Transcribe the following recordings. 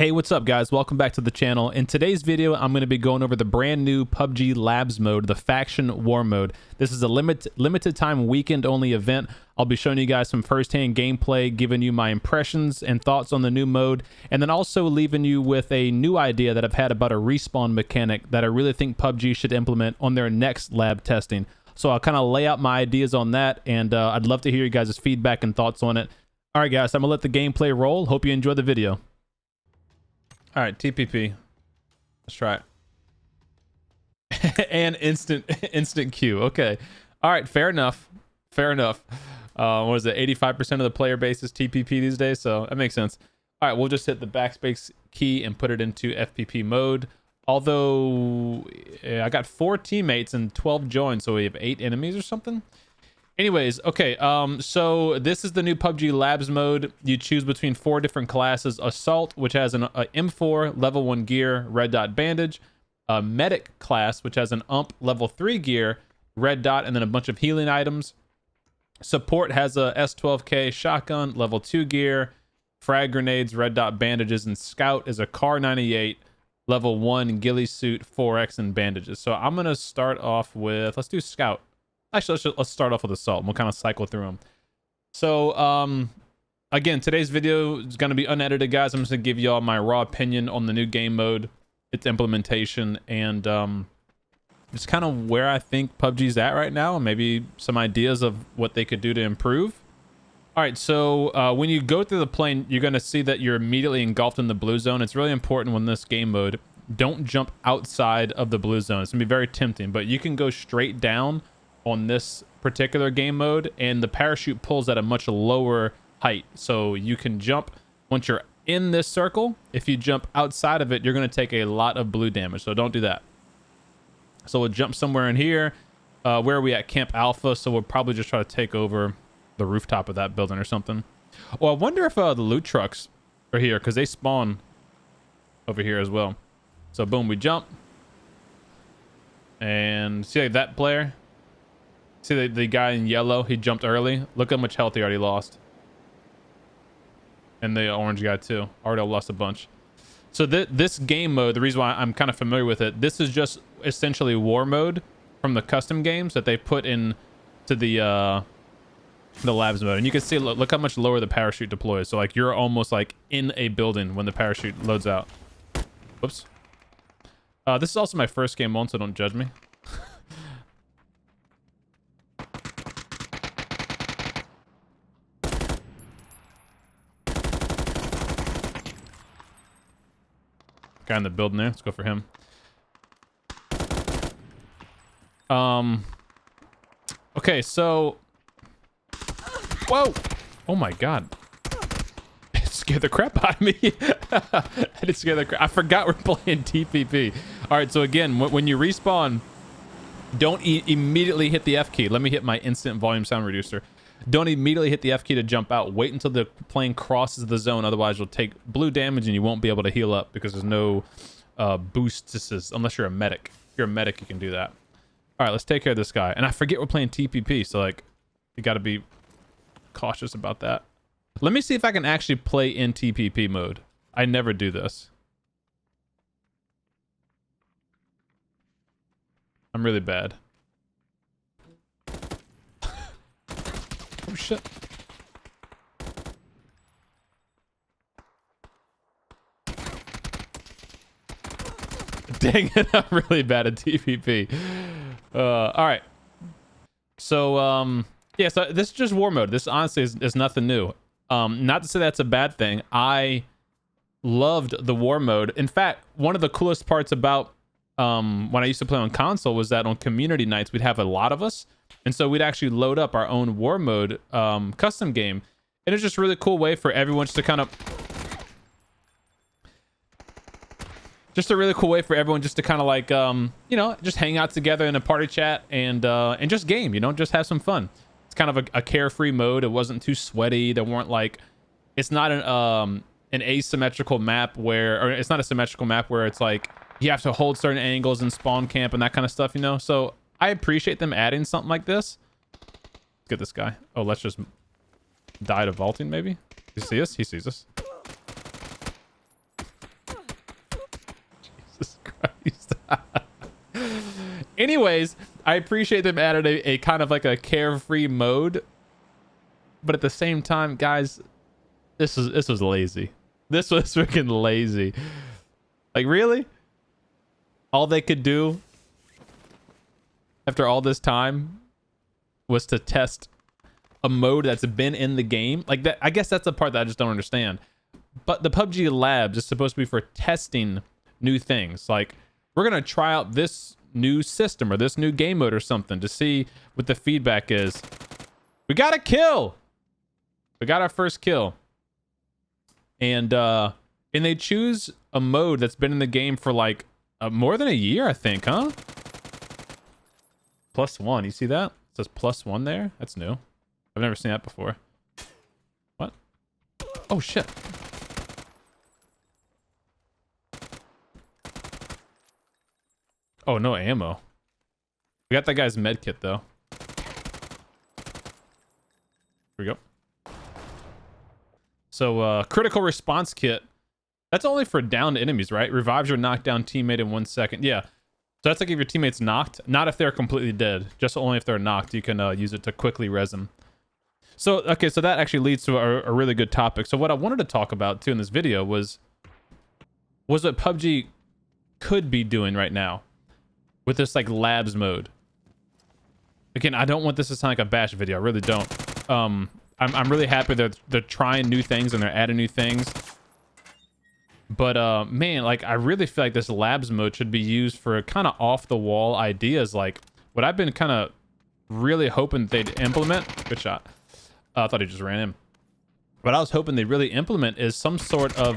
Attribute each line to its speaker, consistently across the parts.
Speaker 1: Hey, what's up guys? Welcome back to the channel. In today's video, I'm going to be going over the brand new PUBG Labs mode, the Faction War Mode. This is a limited time weekend only event. I'll be showing you guys some first-hand gameplay, giving you my impressions and thoughts on the new mode, and then also leaving you with a new idea that I've had about a respawn mechanic that I really think PUBG should implement on their next lab testing. So I'll kind of lay out my ideas on that, and I'd love to hear you guys' feedback and thoughts on it. All right guys, I'm gonna let the gameplay roll. Hope you enjoy the video. All right, TPP. Let's try it. And instant queue. Okay. All right, fair enough. Fair enough. What is it? 85% of the player base is TPP these days, so that makes sense. All right, we'll just hit the backspace key and put it into FPP mode. Although I got 4 teammates and 12 joins, so we have 8 enemies or something. Anyways, okay, so this is the new PUBG Labs mode. You choose between 4 different classes. Assault, which has an M4 level 1 gear, red dot bandage. A medic class, which has an UMP level 3 gear, red dot, and then a bunch of healing items. Support has a S12K shotgun, level 2 gear, frag grenades, red dot bandages, and Scout is a Car 98, level 1 ghillie suit, 4X, and bandages. So I'm going to start off with, let's do Scout. Actually, let's start off with Assault, and we'll kind of cycle through them. So, again, today's video is going to be unedited, guys. I'm just going to give you all my raw opinion on the new game mode, its implementation, and just kind of where I think PUBG's at right now, and maybe some ideas of what they could do to improve. All right, so when you go through the plane, you're going to see that you're immediately engulfed in the blue zone. It's really important when this game mode, don't jump outside of the blue zone. It's going to be very tempting, but you can go straight down on this particular game mode, and the parachute pulls at a much lower height, so you can jump once you're in this circle. If you jump outside of it, you're going to take a lot of blue damage, so don't do that. So we'll jump somewhere in here. Where are we at? Camp Alpha, so we'll probably just try to take over the rooftop of that building or something. Well, I wonder if the loot trucks are here, because they spawn over here as well. So boom, we jump, and see, like, that player, see the guy in yellow, he jumped early. Look how much health he already lost. And the orange guy too, already lost a bunch. So this game mode, the reason why I'm kind of familiar with it, this is just essentially war mode from the custom games that they put in to the labs mode. And you can see, look how much lower the parachute deploys. So like you're almost like in a building when the parachute loads out. Whoops. This is also my first game on, so don't judge me. Guy in the building there. Let's go for him. Okay, so whoa, oh my god, it scared the crap out of me. I didn't scare the crap. I forgot we're playing TPP. All right, so again, when you respawn, don't immediately hit the F key. Let me hit my instant volume sound reducer. Don't immediately hit the F key to jump out. Wait until the plane crosses the zone. Otherwise, you'll take blue damage and you won't be able to heal up because there's no boosts unless you're a medic. If you're a medic, you can do that. All right, let's take care of this guy. And I forget we're playing TPP, so like you got to be cautious about that. Let me see if I can actually play in TPP mode. I never do this. I'm really bad. Oh shit. Dang it, I'm really bad at TPP. All right. So yeah, so this is just war mode. This honestly is nothing new. Not to say that's a bad thing. I loved the war mode. In fact, one of the coolest parts about when I used to play on console was that on community nights we'd have a lot of us. And so we'd actually load up our own war mode custom game. And it's just a really cool way for everyone just to kind of... Just a really cool way for everyone just to kind of like, you know, just hang out together in a party chat and just game, you know, just have some fun. It's kind of a carefree mode. It wasn't too sweaty. There weren't like... It's not an asymmetrical map where... Or it's not a symmetrical map where it's like you have to hold certain angles and spawn camp and that kind of stuff, you know? So... I appreciate them adding something like this. Let's get this guy. Oh, let's just die to vaulting, maybe? Does he see us? He sees us. Anyways, I appreciate them added a kind of like a carefree mode, but at the same time, guys, this was lazy. This was freaking lazy. Like, really? All they could do after all this time was to test a mode that's been in the game. Like, that, I guess that's the part that I just don't understand. But the PUBG Labs is supposed to be for testing new things. Like, we're gonna try out this new system or this new game mode or something to see what the feedback is. We got a kill. We got our first kill. And they choose a mode that's been in the game for like more than a year, I think, huh? +1. You see that? It says +1 there. That's new. I've never seen that before. What? Oh shit. Oh, no ammo. We got that guy's med kit though. Here we go. So critical response kit. That's only for downed enemies, right? Revives your knockdown teammate in 1 second. Yeah. So that's like if your teammate's knocked. Not if they're completely dead. Just only if they're knocked. You can use it to quickly res them. So, okay, so that actually leads to a really good topic. So what I wanted to talk about, too, in this video was what PUBG could be doing right now with this, like, labs mode. Again, I don't want this to sound like a bash video. I really don't. I'm really happy they're trying new things and they're adding new things. But man, like, I really feel like this labs mode should be used for kind of off the wall ideas. Like what I've been kind of really hoping they'd implement. Good shot. I thought he just ran in. What I was hoping they'd really implement is some sort of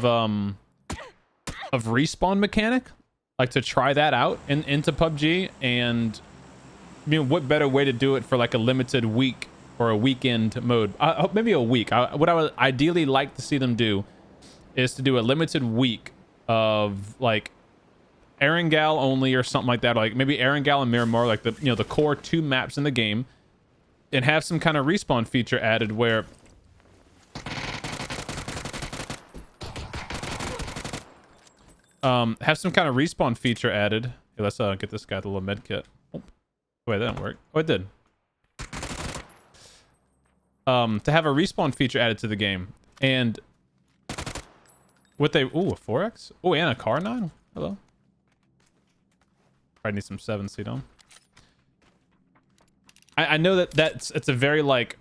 Speaker 1: respawn mechanic, like to try that out into PUBG. And I mean, what better way to do it for like a limited week or a weekend mode? Maybe a week. What I would ideally like to see them do is to do a limited week of like Erangel only or something like that. Like maybe Erangel and Miramar, like the core 2 maps in the game, and have some kind of respawn feature added where have some kind of respawn feature added. Here, let's get this guy the little med kit. Oh, wait, that didn't work. Oh, it did. To have a respawn feature added to the game. And what they... Ooh, a 4X? Oh, and a car 9? Hello. Probably need some 7-seat on. I know it's a very, like...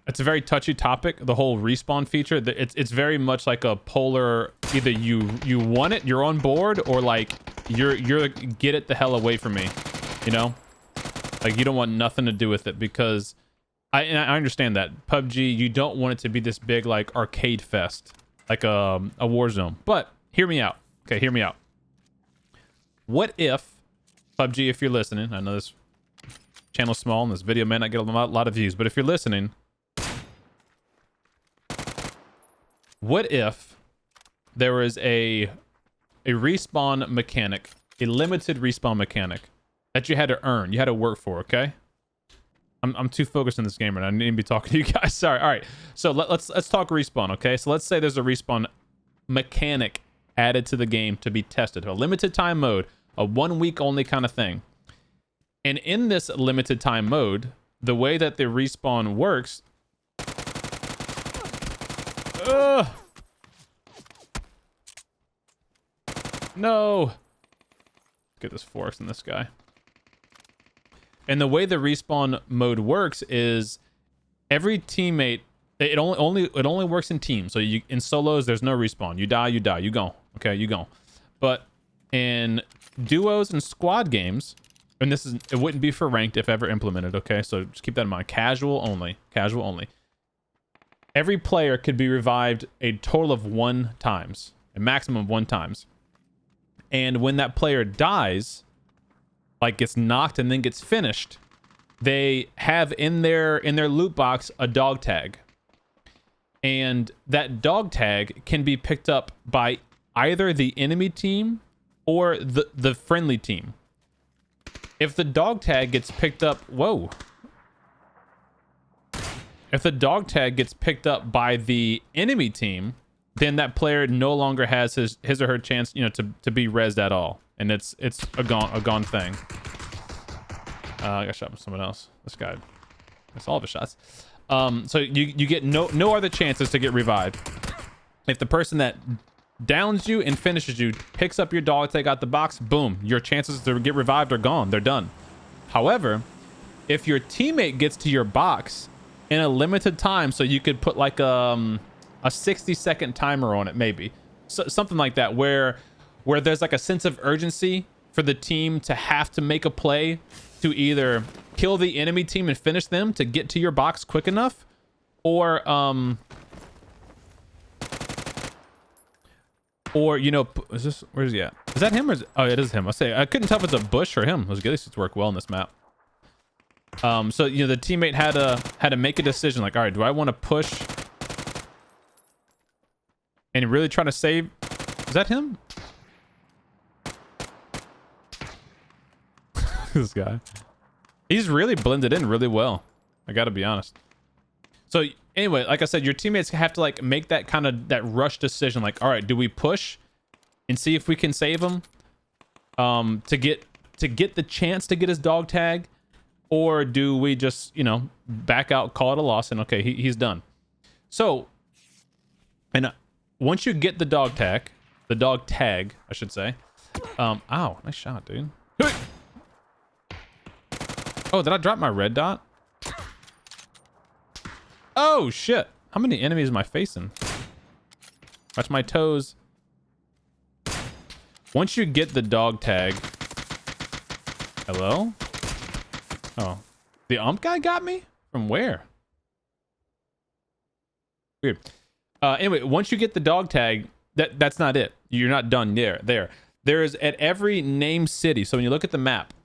Speaker 1: It's a very touchy topic, the whole respawn feature. It's very much like a polar... Either you want it, you're on board, or, like, you're get it the hell away from me. You know? Like, you don't want nothing to do with it because... I understand that. PUBG, you don't want it to be this big, like, arcade fest. Like a war zone. But, hear me out. Okay, hear me out. What if, PUBG, if you're listening, I know this channel's small and this video may not get a lot of views, but if you're listening, what if there was a respawn mechanic, a limited respawn mechanic that you had to earn, you had to work for, okay? I'm too focused on this game right now. I need to be talking to you guys. Sorry. All right. So let's talk respawn, okay? So let's say there's a respawn mechanic added to the game to be tested. A limited time mode, a 1 week only kind of thing. And in this limited time mode, the way that the respawn works... No! Let's get this force in this guy. And the way the respawn mode works is every teammate, it only works in teams. So in solos, there's no respawn. You die, you go. Okay, you go. But in duos and squad games, and it wouldn't be for ranked if ever implemented, okay? So just keep that in mind. Casual only. Casual only. Every player could be revived a total of 1 times. A maximum of 1 times. And when that player dies... like gets knocked and then gets finished, they have in their loot box a dog tag. And that dog tag can be picked up by either the enemy team or the friendly team. If the dog tag gets picked up... Whoa. If the dog tag gets picked up by the enemy team, then that player no longer has his or her chance, you know, to be rezzed at all, and it's a gone thing. I got shot by someone else. This guy, that's all of his shots. So you get no other chances to get revived. If the person that downs you and finishes you picks up your dog tag out the box, boom, your chances to get revived are gone. They're done. However, if your teammate gets to your box in a limited time, so you could put like a 60-second timer on it, maybe something like that, where there's like a sense of urgency for the team to have to make a play to either kill the enemy team and finish them to get to your box quick enough, or you know, where's he at? Is that him or oh, it is him. I couldn't tell if it's a bush or him. Those ghillie suits work well on this map. So you know, the teammate had to make a decision, like, all right, do I want to push and really try to save? Is that him? This guy, he's really blended in really well, I gotta be honest. So anyway, like I said, your teammates have to like make that kind of that rush decision, like, all right, do we push and see if we can save him to get the chance to get his dog tag, or do we just, you know, back out, call it a loss, and okay, he's done. So, and once you get the dog tag, I should say. Ow, nice shot, dude. Oh, did I drop my red dot? Oh shit! How many enemies am I facing? Watch my toes. Once you get the dog tag, hello? Oh, the ump guy got me? From where? Weird. Anyway, once you get the dog tag, that's not it. You're not done there. There is at every named city. So when you look at the map,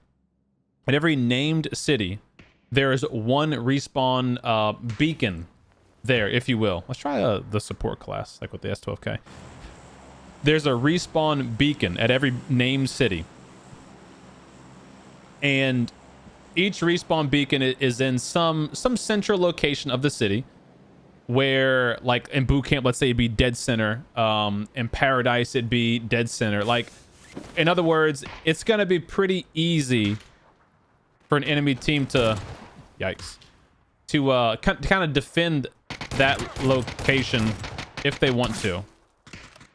Speaker 1: at every named city, there is one respawn beacon there, if you will. Let's try the support class, like with the S12K. There's a respawn beacon at every named city. And each respawn beacon is in some central location of the city, where, like, in boot camp, let's say it'd be dead center. In Paradise, it'd be dead center. Like, in other words, it's going to be pretty easy for an enemy team to, yikes, to kind of defend that location if they want to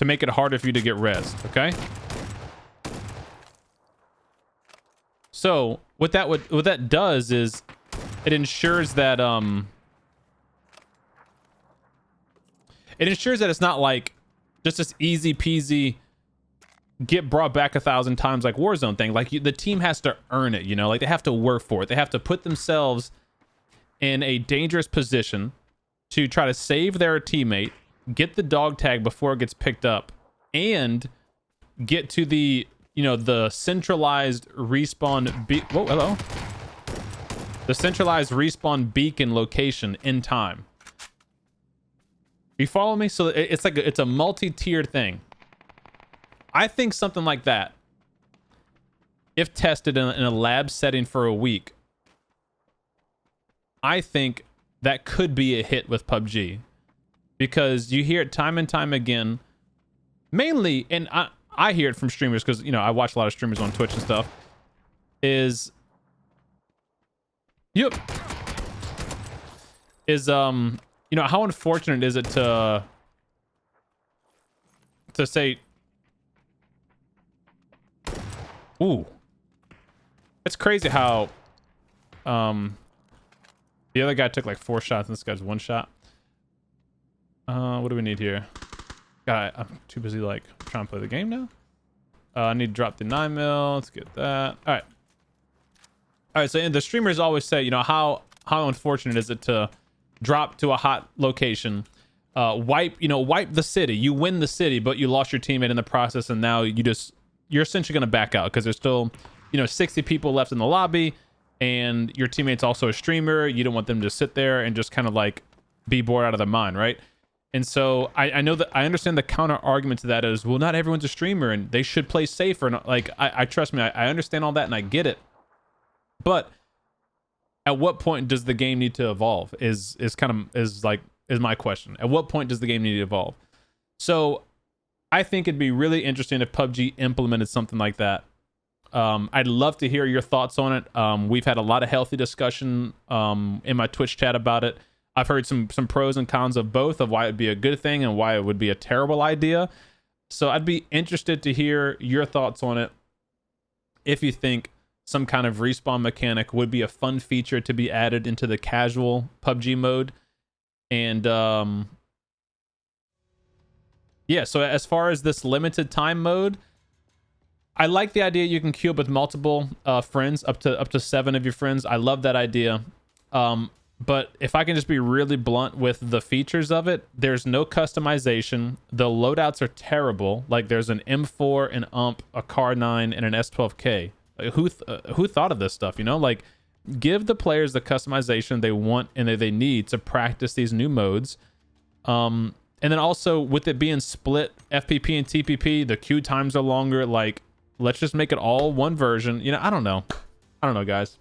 Speaker 1: make it harder for you to get rezzed, okay? So what that does is it ensures that it's not like just this easy peasy get brought back 1,000 times like Warzone thing. Like, the team has to earn it, you know, like they have to work for it. They have to put themselves in a dangerous position to try to save their teammate, get the dog tag before it gets picked up, and get to the, you know, the centralized respawn whoa, hello. The centralized respawn beacon location in time. You follow me? So it's like it's a multi-tiered thing. I think something like that, if tested in a lab setting for a week, I think that could be a hit with PUBG, because you hear it time and time again, mainly, and I hear it from streamers, because, you know, I watch a lot of streamers on Twitch and stuff, is you know, how unfortunate is it to say, ooh, it's crazy how the other guy took like 4 shots and this guy's 1 shot. What do we need here? God, I'm too busy like trying to play the game now. I need to drop the 9mm. Let's get that. All right. So the streamers always say, you know, how unfortunate is it to drop to a hot location, wipe the city. You win the city, but you lost your teammate in the process, and now you're essentially going to back out because there's still, you know, 60 people left in the lobby, and your teammate's also a streamer. You don't want them to sit there and just kind of like be bored out of their mind, right? And so I know that I understand the counter argument to that is, well, not everyone's a streamer and they should play safer. And like, I trust me, I understand all that and I get it. But at what point does the game need to evolve is my question. At what point does the game need to evolve? So I think it'd be really interesting if PUBG implemented something like that. I'd love to hear your thoughts on it. We've had a lot of healthy discussion in my Twitch chat about it. I've heard some pros and cons of both, of why it'd be a good thing and why it would be a terrible idea. So I'd be interested to hear your thoughts on it. If you think some kind of respawn mechanic would be a fun feature to be added into the casual PUBG mode. And yeah, so as far as this limited time mode, I like the idea you can queue up with multiple friends, up to 7 of your friends. I love that idea. But if I can just be really blunt with the features of it, there's no customization. The loadouts are terrible. Like, there's an M4, an UMP, a Car9, and an S12K. Like, who thought of this stuff, you know? Like, give the players the customization they want and that they need to practice these new modes. And then also, with it being split FPP and TPP, the queue times are longer. Like, let's just make it all one version. You know, I don't know, guys.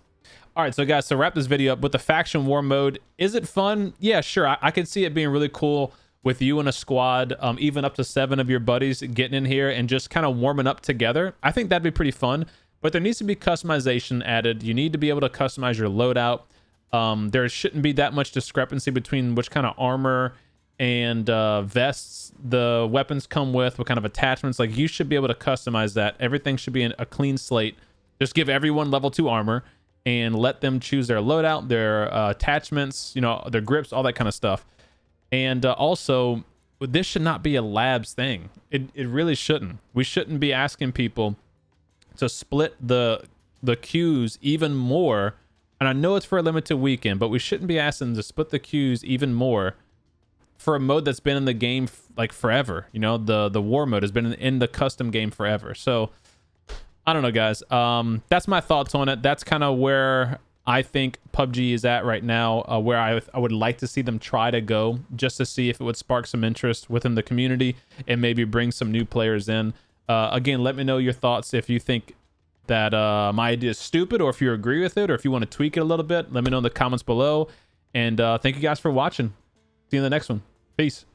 Speaker 1: All right, so guys, to wrap this video up with the faction war mode, is it fun? Yeah, sure. I could see it being really cool with you and a squad, even up to 7 of your buddies getting in here and just kind of warming up together. I think that'd be pretty fun, but there needs to be customization added. You need to be able to customize your loadout. There shouldn't be that much discrepancy between which kind of armor and vests the weapons come with, what kind of attachments. Like, you should be able to customize that. Everything should be in a clean slate. Just give everyone level 2 armor and let them choose their loadout, their attachments, you know, their grips, all that kind of stuff. And also, this should not be a labs thing. It really shouldn't. We shouldn't be asking people to split the queues even more. And I know it's for a limited weekend, but we shouldn't be asking to split the queues even more for a mode that's been in the game like forever. You know, the war mode has been in the custom game forever. So I don't know, guys. That's my thoughts on it. That's kind of where I think PUBG is at right now, where I would like to see them try to go, just to see if it would spark some interest within the community and maybe bring some new players in. Again, let me know your thoughts if you think that my idea is stupid, or if you agree with it, or if you want to tweak it a little bit. Let me know in the comments below. And thank you guys for watching. See you in the next one. Peace.